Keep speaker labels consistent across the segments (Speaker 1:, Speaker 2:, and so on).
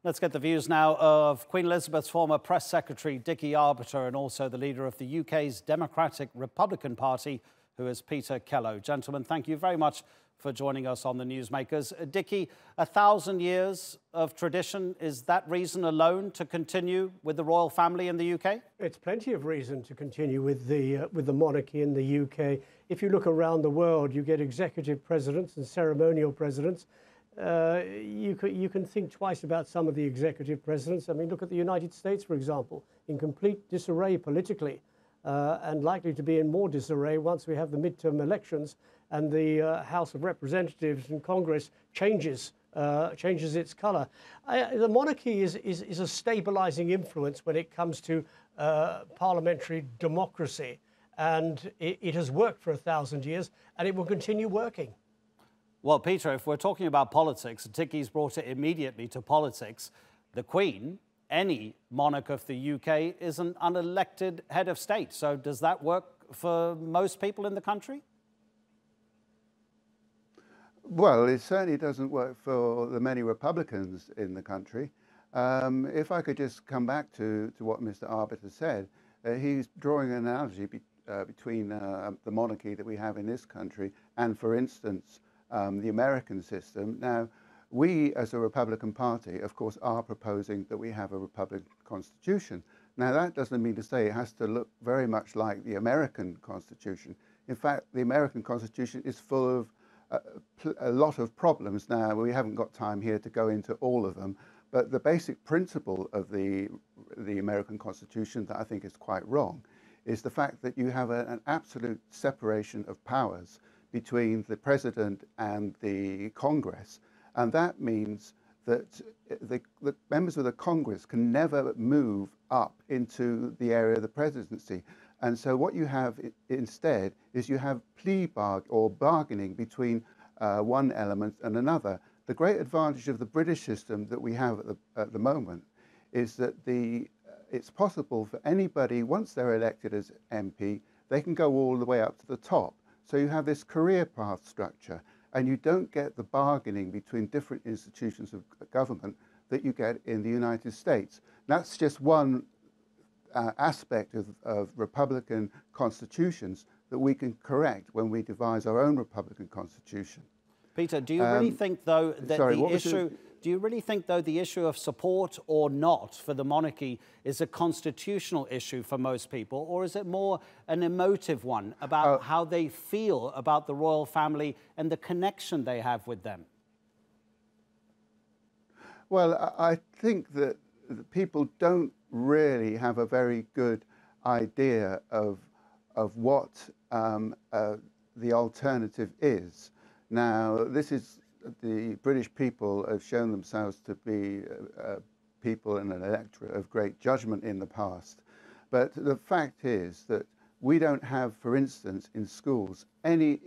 Speaker 1: Let's get the views now of Queen Elizabeth's former press secretary, Dickie Arbiter, and also the leader of the UK's Democratic Republican Party, who is Peter Kellow. Gentlemen, thank you very much for joining us on the Newsmakers. Dickie, 1,000 years of tradition, is that reason alone to continue with the royal family in the UK?
Speaker 2: It's plenty of reason to continue with the monarchy in the UK. If you look around the world, you get executive presidents and ceremonial presidents. You can think twice about some of the executive presidents. I mean, look at the United States, for example, in complete disarray politically, and likely to be in more disarray once we have the midterm elections and the House of Representatives and Congress changes its colour. The monarchy is a stabilising influence when it comes to parliamentary democracy, and it has worked for 1,000 years, and it will continue working.
Speaker 1: Well, Peter, if we're talking about politics, Dickie's brought it immediately to politics. The Queen, any monarch of the UK, is an unelected head of state. So does that work for most people in the country?
Speaker 3: Well, it certainly doesn't work for the many Republicans in the country. If I could just come back to what Mr. Arbiter said, he's drawing an analogy between the monarchy that we have in this country and, for instance, the American system. Now, we as a Republican Party, of course, are proposing that we have a Republican Constitution. Now, that doesn't mean to say it has to look very much like the American Constitution. In fact, the American Constitution is full of a lot of problems. Now, we haven't got time here to go into all of them, but the basic principle of the American Constitution that I think is quite wrong is the fact that you have an absolute separation of powers between the President and the Congress. And that means that the members of the Congress can never move up into the area of the presidency. And so what you have instead is you have bargaining between one element and another. The great advantage of the British system that we have at the moment is that it's possible for anybody, once they're elected as MP, they can go all the way up to the top. So you have this career path structure, and you don't get the bargaining between different institutions of government that you get in the United States. That's just one aspect of Republican constitutions that we can correct when we devise our own Republican constitution.
Speaker 1: Peter, do you really think, though, that do you really think, though, the issue of support or not for the monarchy is a constitutional issue for most people, or is it more an emotive one about how they feel about the royal family and the connection they have with them? Well, I think that people don't really have a very good idea of what the alternative is. Now, the British people have shown themselves to be people in an electorate of great judgment in the past. But the fact is that we don't have, for instance, in schools, any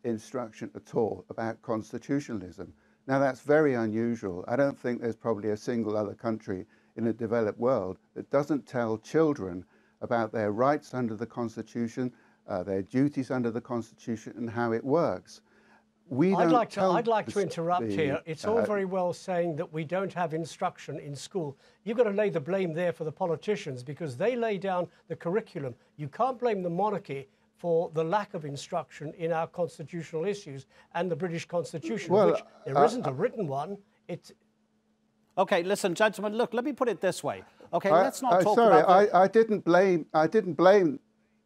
Speaker 1: instruction at all about constitutionalism. Now, that's very unusual. I don't think there's probably a single other country in the developed world that doesn't tell children about their rights under the Constitution, their duties under the Constitution, and how it works. I'd like to interrupt here.
Speaker 2: It's all very well saying that we don't have instruction in school. You've got to lay the blame there for the politicians because they lay down the curriculum. You can't blame the monarchy for the lack of instruction in our constitutional issues and the British Constitution, which there isn't a written one.
Speaker 1: Okay, listen, gentlemen, look, let me put it this way. Okay, let's not talk about...
Speaker 3: I didn't blame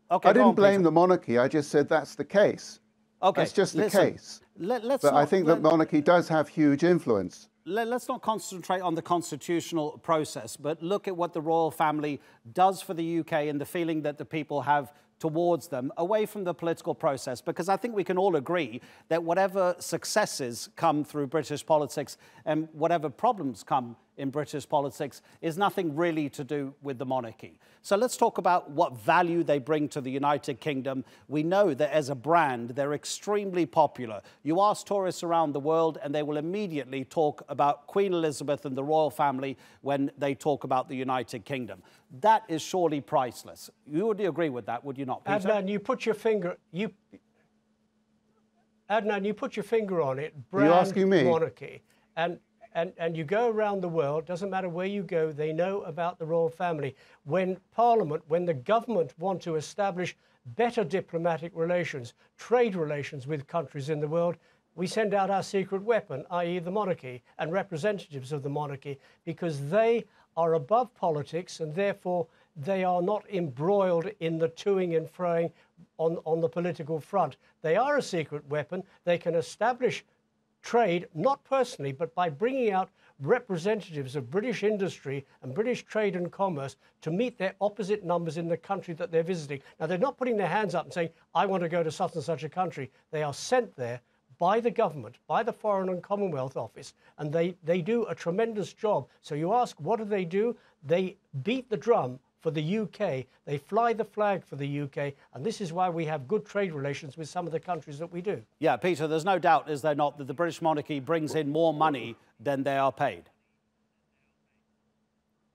Speaker 3: the monarchy. I just said that's the case.
Speaker 1: Okay,
Speaker 3: that's just the case. But I think that monarchy does have huge influence.
Speaker 1: Let's not concentrate on the constitutional process, but look at what the royal family does for the UK and the feeling that the people have towards them, away from the political process, because I think we can all agree that whatever successes come through British politics and whatever problems come in British politics is nothing really to do with the monarchy. So let's talk about what value they bring to the United Kingdom. We know that as a brand, they're extremely popular. You ask tourists around the world and they will immediately talk about Queen Elizabeth and the royal family when they talk about the United Kingdom. That is surely priceless. You would agree with that, would you not, Peter?
Speaker 2: Adnan, you put your finger... Adnan, you put your finger on it. Brand,
Speaker 3: Are you asking me?
Speaker 2: Monarchy. And and you go around the world, doesn't matter where you go, they know about the royal family. When Parliament, when the government want to establish better diplomatic relations, trade relations with countries in the world, we send out our secret weapon, i.e. the monarchy and representatives of the monarchy, because they are above politics and therefore they are not embroiled in the toing and froing on the political front. They are a secret weapon. They can establish trade, not personally, but by bringing out representatives of British industry and British trade and commerce to meet their opposite numbers in the country that they're visiting. Now, they're not putting their hands up and saying, I want to go to such and such a country. They are sent there by the government, by the Foreign and Commonwealth Office, and they do a tremendous job. So you ask, what do? They beat the drum for the UK, they fly the flag for the UK, and this is why we have good trade relations with some of the countries that we do.
Speaker 4: Yeah, Peter, there's no doubt, is there not, that the British monarchy brings in more money than they are paid?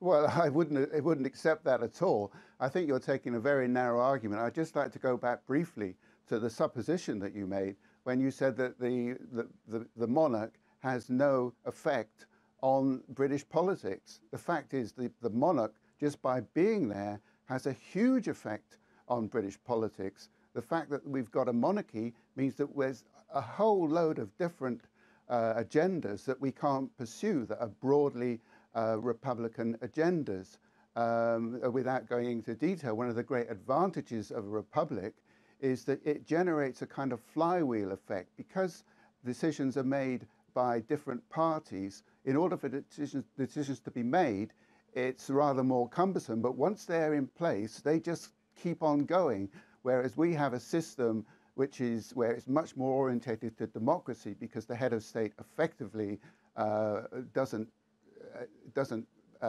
Speaker 1: Well, I wouldn't accept that at all. I think you're taking a very narrow argument. I'd just like to go back briefly to the supposition that you made when you said that the monarch has no effect on British politics. The fact is the monarch, just by being there, has a huge effect on British politics. The fact that we've got a monarchy means that there's a whole load of different agendas that we can't pursue that are broadly Republican agendas. Without going into detail, one of the great advantages of a republic is that it generates a kind of flywheel effect. Because decisions are made by different parties, in order for decisions to be made, it's rather more cumbersome, but once they're in place, they just keep on going. Whereas we have a system which is where it's much more orientated to democracy, because the head of state effectively doesn't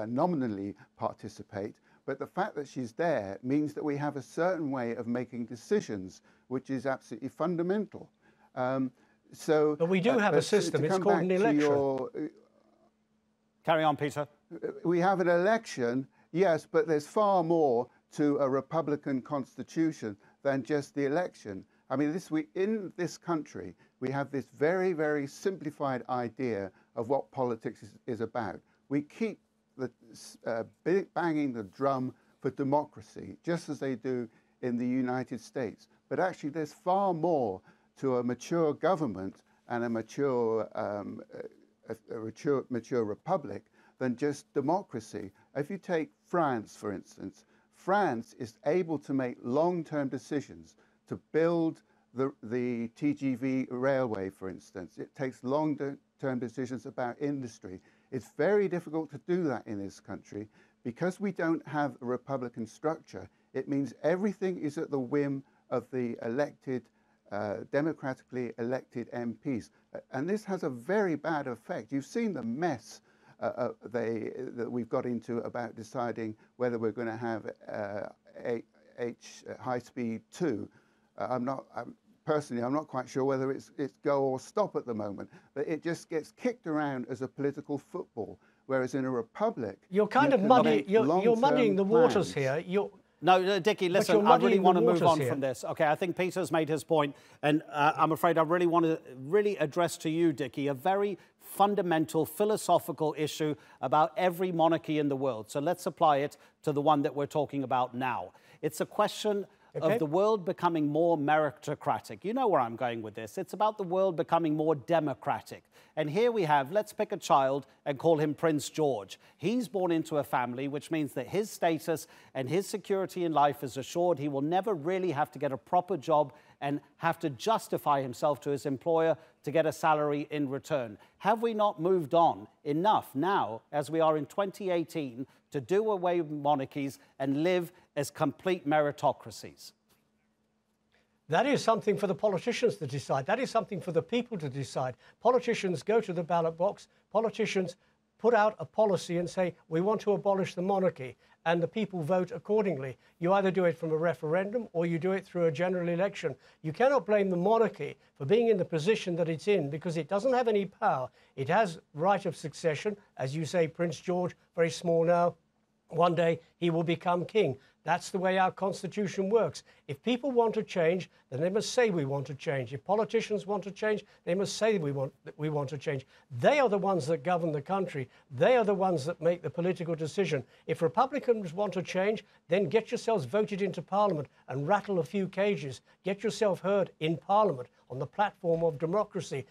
Speaker 1: nominally participate. But the fact that she's there means that we have a certain way of making decisions, which is absolutely fundamental.
Speaker 2: But we do have a system. It's called an election.
Speaker 4: Carry on, Peter.
Speaker 1: We have an election, yes, but there's far more to a Republican constitution than just the election. I mean, in this country, we have this very, very simplified idea of what politics is about. We keep banging the drum for democracy, just as they do in the United States. But actually, there's far more to a mature government and a mature republic than just democracy. If you take France, for instance, France is able to make long-term decisions to build the TGV railway, for instance. It takes long-term decisions about industry. It's very difficult to do that in this country. Because we don't have a Republican structure, it means everything is at the whim of the elected, democratically elected MPs. And this has a very bad effect. You've seen the mess that we've got into about deciding whether we're going to have high-speed 2. Personally, I'm not quite sure whether it's go or stop at the moment, but it just gets kicked around as a political football. Whereas in a republic,
Speaker 2: you're kind of muddying the waters here.
Speaker 4: No, Dickie, listen, I really want to move on from this. Okay, I think Peter's made his point, and I'm afraid I really want to address to you, Dickie, a very fundamental philosophical issue about every monarchy in the world. So let's apply it to the one that we're talking about now. It's a question of the world becoming more meritocratic. You know where I'm going with this. It's about the world becoming more democratic. And here we have, let's pick a child and call him Prince George. He's born into a family, which means that his status and his security in life is assured. He will never really have to get a proper job and have to justify himself to his employer to get a salary in return. Have we not moved on enough now, as we are in 2018, to do away with monarchies and live as complete meritocracies?
Speaker 2: That is something for the politicians to decide. That is something for the people to decide. Politicians go to the ballot box. Politicians put out a policy and say, we want to abolish the monarchy, and the people vote accordingly. You either do it from a referendum or you do it through a general election. You cannot blame the monarchy for being in the position that it's in, because it doesn't have any power. It has right of succession, as you say, Prince George, very small now, One day he will become king. That's the way our constitution works. If people want to change, then they must say we want to change. If politicians want to change, they must say we want to change. They are the ones that govern the country. They are the ones that make the political decision. If Republicans want to change, then get yourselves voted into Parliament and rattle a few cages. Get yourself heard in Parliament on the platform of democracy.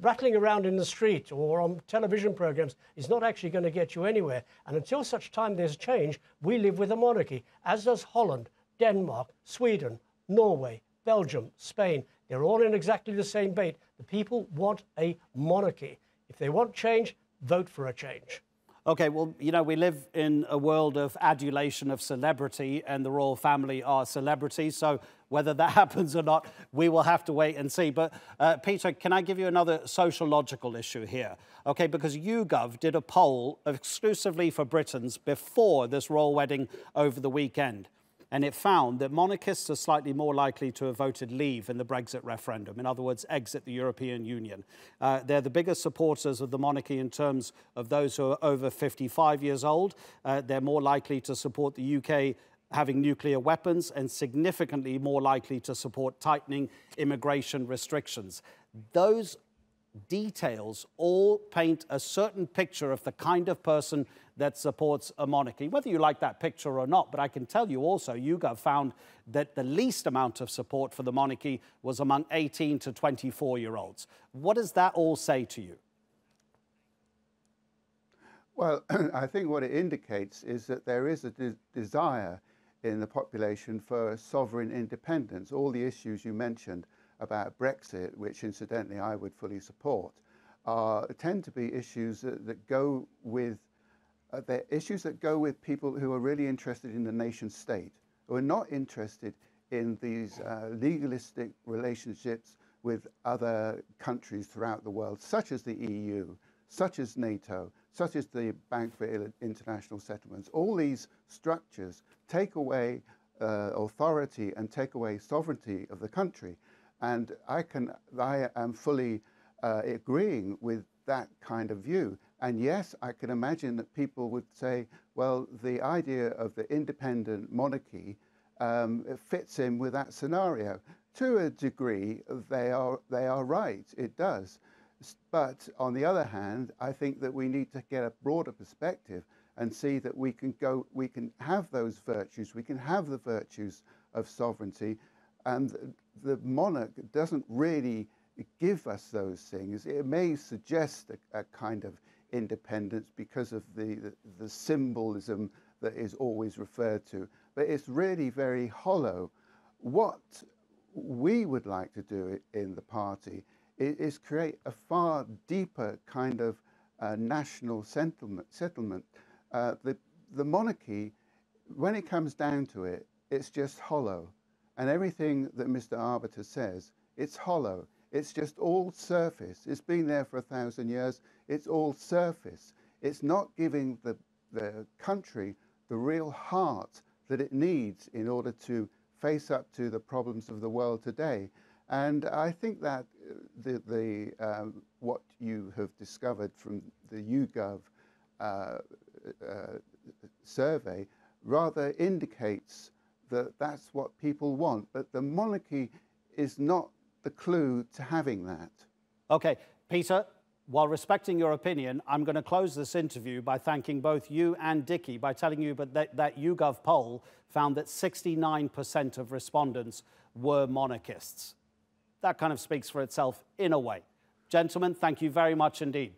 Speaker 2: Rattling around in the street or on television programs is not actually going to get you anywhere. And until such time there's change, we live with a monarchy, as does Holland, Denmark, Sweden, Norway, Belgium, Spain. They're all in exactly the same bait. The people want a monarchy. If they want change, vote for a change.
Speaker 4: Okay, well, you know, we live in a world of adulation of celebrity, and the royal family are celebrities. So whether that happens or not, we will have to wait and see. But Peter, can I give you another sociological issue here? Okay, because YouGov did a poll exclusively for Britons before this royal wedding over the weekend. And it found that monarchists are slightly more likely to have voted leave in the Brexit referendum. In other words, exit the European Union. They're the biggest supporters of the monarchy in terms of those who are over 55 years old. They're more likely to support the UK having nuclear weapons and significantly more likely to support tightening immigration restrictions. Those details all paint a certain picture of the kind of person that supports a monarchy, whether you like that picture or not. But I can tell you also, YouGov found that the least amount of support for the monarchy was among 18 to 24-year-olds. What does that all say to you?
Speaker 1: Well, I think what it indicates is that there is a desire in the population for sovereign independence. All the issues you mentioned about Brexit, which incidentally I would fully support, tend to be issues that go with they're issues that go with people who are really interested in the nation state, who are not interested in these legalistic relationships with other countries throughout the world, such as the EU, such as NATO, such as the Bank for International Settlements. All these structures take away authority and take away sovereignty of the country. And I am fully agreeing with that kind of view. And yes, I can imagine that people would say, well, the idea of the independent monarchy fits in with that scenario. To a degree, they are right, it does. But on the other hand, I think that we need to get a broader perspective and see that we can have those virtues, we can have the virtues of sovereignty, and the monarch doesn't really give us those things. It may suggest a kind of independence because of the symbolism that is always referred to, but it's really very hollow. What we would like to do in the party is create a far deeper kind of national settlement. The monarchy, when it comes down to it, it's just hollow. And everything that Mr. Arbiter says, it's hollow. It's just all surface. It's been there for 1,000 years. It's all surface. It's not giving the country the real heart that it needs in order to face up to the problems of the world today. And I think that what you have discovered from the YouGov survey rather indicates that that's what people want. But the monarchy is not the clue to having that.
Speaker 4: Okay, Peter, while respecting your opinion, I'm going to close this interview by thanking both you and Dickie by telling you that YouGov poll found that 69% of respondents were monarchists. That kind of speaks for itself in a way. Gentlemen, thank you very much indeed